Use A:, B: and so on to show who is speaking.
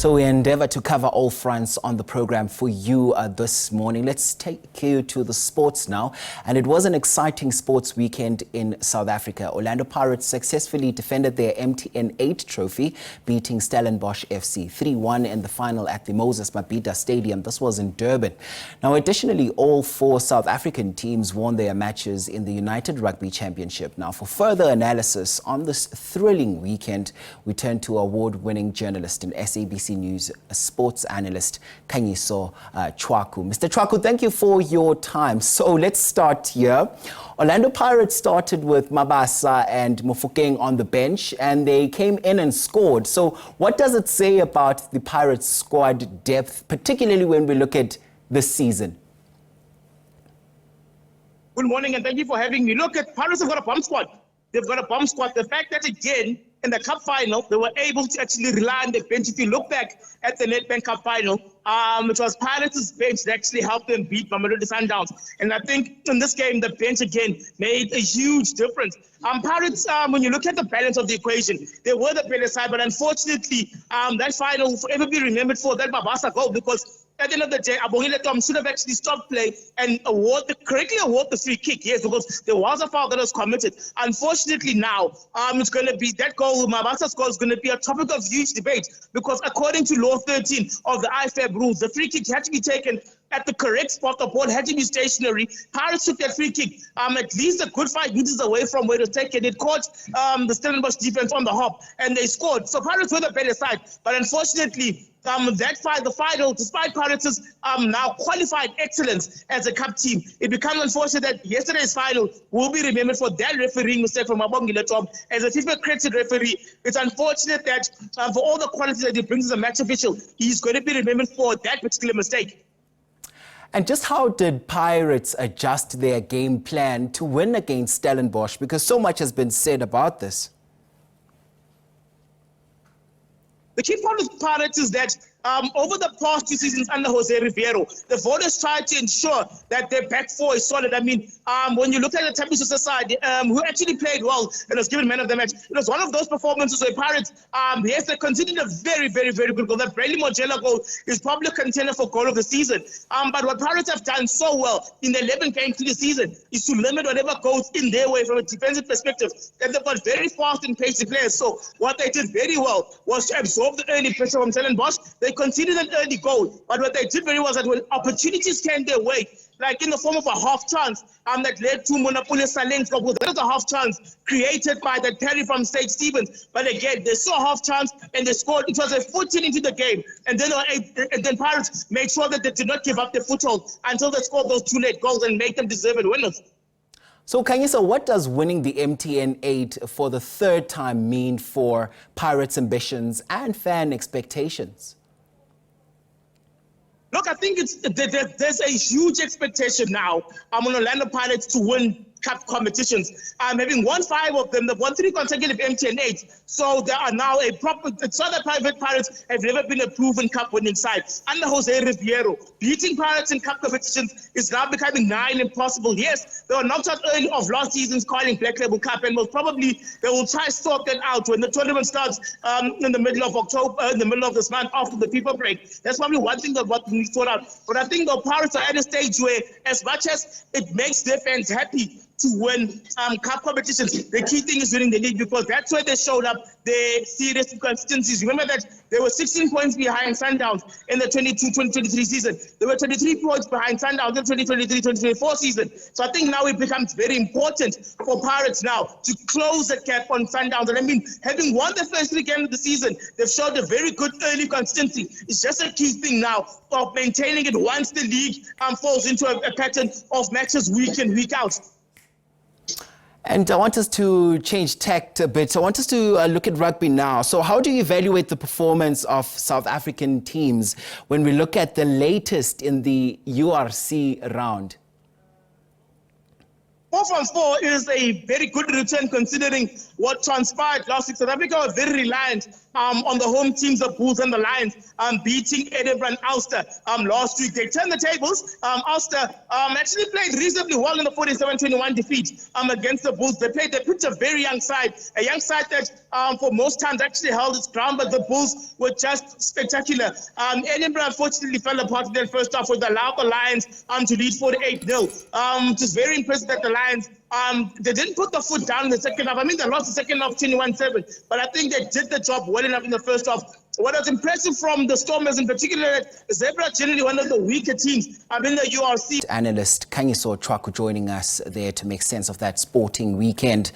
A: So we endeavor to cover all fronts on the program for you this morning. Let's take you to the sports now. And it was an exciting sports weekend in South Africa. Orlando Pirates successfully defended their MTN8 trophy, beating Stellenbosch FC 3-1 in the final at the Moses Mabhida Stadium. This was in Durban. Now, additionally, all four South African teams won their matches in the United Rugby Championship. Now, for further analysis on this thrilling weekend, we turn to award-winning journalist and SABC News sports analyst Khanyiso Tshwaku. Mr. Tshwaku, thank you for your time. So let's start here. Orlando Pirates started with Mabasa and Mofokeng on the bench, and they came in and scored. So what does it say about the Pirates squad depth, particularly when we look at this season?
B: Good morning, and thank you for having me. Look, at Pirates have got a bomb squad. They've got a bomb squad. The fact that, again, in the cup final, they were able to actually rely on the bench. If you look back at the Nedbank Cup final, it was Pirates' bench that actually helped them beat Mamelodi Sundowns. And I think in this game, the bench again made a huge difference. Pirates, when you look at the balance of the equation, they were the better side, but unfortunately, that final will forever be remembered for that Mabasa goal, because at the end of the day, Abongile Tom should have actually stopped play and correctly award the free kick, yes, because there was a foul that was committed. Unfortunately now, it's going to be that goal, Mabasa's goal is going to be a topic of huge debate, because according to Law 13 of the IFAB rules, the free kick had to be taken at the correct spot. The ball had to be stationary. Pirates took that free kick at least a good 5 meters away from where it was taken. It caught the Stellenbosch defense on the hop, and they scored. So Pirates were the better side, but unfortunately, the final, despite Pirates' now qualified excellence as a cup team, it becomes unfortunate that yesterday's final will be remembered for that refereeing mistake from Abongile Tom. As a FIFA-accredited referee, it's unfortunate that for all the qualities that he brings as a match official, he's going to be remembered for that particular mistake.
A: And just how did Pirates adjust their game plan to win against Stellenbosch? Because so much has been said about this.
B: The key part of Pirates is that over the past 2 seasons under Jose Ribeiro, the voters tried to ensure that their back four is solid. I mean, when you look at the championship side, who actually played well and was given man of the match, it was one of those performances where Pirates, yes, they considered a very, very, very good goal. That Bradley Mojela goal is probably a contender for goal of the season. But what Pirates have done so well in the 11 games through the season is to limit whatever goes in their way from a defensive perspective. And they've got very fast and pacey players. So what they did very well was to absorb the early pressure from Stellenbosch. They conceded an early goal, but what they did very well is that when opportunities came their way, like in the form of a half chance that led to Monapule Saleng's goal. That was a half chance created by that carry from Sage Stevens. But again, they saw a half chance and they scored. It was a 14 into the game. And then Pirates made sure that they did not give up their foothold until they scored those 2 late goals and make them deserved winners.
A: So, Khanyiso, what does winning the MTN8 for the 3rd time mean for Pirates' ambitions and fan expectations?
B: Look, I think there's a huge expectation now on Orlando Pirates to win cup competitions. Having won 5 of them, they've won 3 consecutive MTN8. So they are now the private Pirates have never been a proven cup winning side. Under Jose Ribeiro, beating Pirates in cup competitions is now becoming nigh impossible. Yes, they were knocked out early of last season's Carling Black Label Cup, and most probably they will try to sort that out when the tournament starts in the middle of October, in the middle of this month after the FIFA break. That's probably one thing that what we need to sort out. But I think the Pirates are at a stage where, as much as it makes their fans happy to win cup competitions, the key thing is winning the league, because that's where they showed up their serious inconsistencies. Remember that they were 16 points behind Sundowns in the 22-2023 season. They were 23 points behind Sundowns in the 2023-2024 season. So I think now it becomes very important for Pirates now to close the gap on Sundowns. And I mean, having won the first 3 games of the season, they've showed a very good early consistency. It's just a key thing now of maintaining it once the league falls into a pattern of matches week in, week out.
A: And I want us to change tact a bit. So I want us to look at rugby now. So how do you evaluate the performance of South African teams when we look at the latest in the URC round?
B: 4-4 is a very good return considering what transpired last week. South Africa were very reliant on the home teams, the Bulls and the Lions, beating Edinburgh and Ulster last week. They turned the tables. Ulster actually played reasonably well in the 47-21 defeat against the Bulls. They picked a very young side that for most times actually held its ground, but the Bulls were just spectacular. Edinburgh unfortunately fell apart in their first half, which allowed the Lions to lead 48-0. Just very impressive that the Lions, they didn't put the foot down in the second half. I mean, they lost the second half 21-7, but I think they did the job well enough in the first half. What was impressive from the Stormers in particular, Zebra generally one of the weaker teams in the URC.
A: Analyst Khanyiso Tshwaku joining us there to make sense of that sporting weekend.